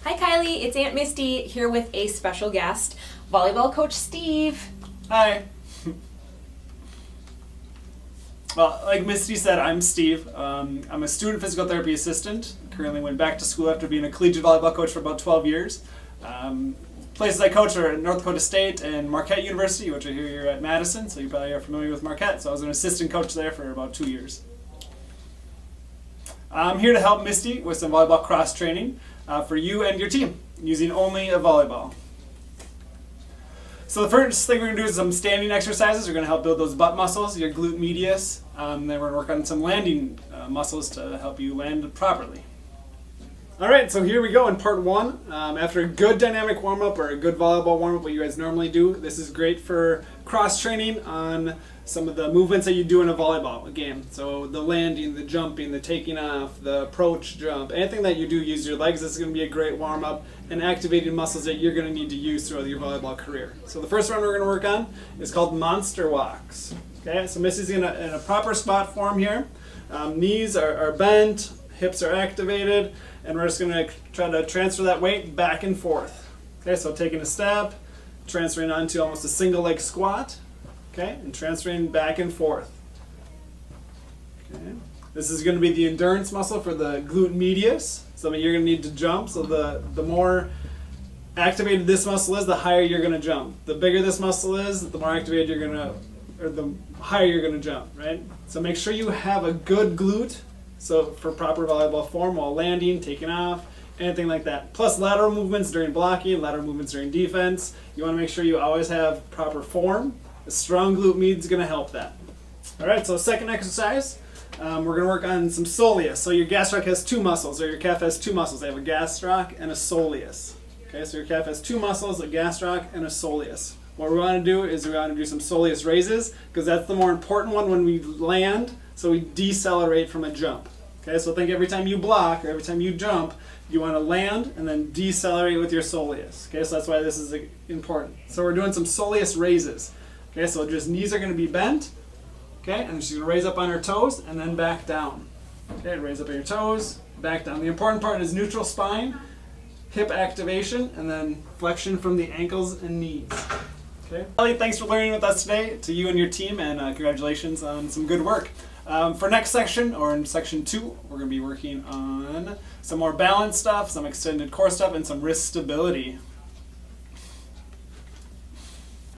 Hi Kylie, it's Aunt Misty here with a special guest, volleyball coach Steve. Hi. Well, like Misty said, I'm Steve. I'm a student physical therapy assistant. Currently went back to school after being a collegiate volleyball coach for about 12 years. Places I coach are at North Dakota State and Marquette University, which are here at Madison, so you probably are familiar with Marquette. So I was an assistant coach there for about 2 years. I'm here to help Misty with some volleyball cross training for you and your team, using only a volleyball. So the first thing we're going to do is some standing exercises. We're going to help build those butt muscles, your glute medius. Then we're going to work on some landing muscles to help you land properly. All right, so here we go in part one. After a good dynamic warm-up or a good volleyball warm-up, what you guys normally do, this is great for cross-training on some of the movements that you do in a volleyball game. So the landing, the jumping, the taking off, the approach jump, anything that you do use your legs, this is going to be a great warm-up and activating muscles that you're going to need to use throughout your volleyball career. So the first one we're going to work on is called monster walks. Okay, so Missy's in a proper spot form here. Knees are bent, hips are activated, and we're just going to try to transfer that weight back and forth. Okay, so taking a step, transferring onto almost a single leg squat, okay, and transferring back and forth. Okay. This is going to be the endurance muscle for the glute medius, something you're going to need to jump. So the more activated this muscle is, the higher you're going to jump. The bigger this muscle is, the more activated you're going to, or the higher you're going to jump, right? So make sure you have a good glute. So for proper volleyball form while landing, taking off, anything like that. Plus lateral movements during blocking, lateral movements during defense. You want to make sure you always have proper form. A strong glute med is going to help that. All right, so second exercise, we're going to work on some soleus. So your gastroc has two muscles, or your calf has two muscles. They have a gastroc and a soleus. Okay, so your calf has two muscles, a gastroc and a soleus. What we want to do is we want to do some soleus raises, because that's the more important one when we land, so we decelerate from a jump. Okay, so think every time you block or every time you jump, you want to land and then decelerate with your soleus. Okay, so that's why this is important. So we're doing some soleus raises. Okay, so just knees are going to be bent. Okay, and she's going to raise up on her toes and then back down. Okay, raise up on your toes, back down. The important part is neutral spine, hip activation, and then flexion from the ankles and knees. Okay. Ellie, thanks for learning with us today, to you and your team, and congratulations on some good work. For next section, or in section 2, we're going to be working on some more balance stuff, some extended core stuff, and some wrist stability.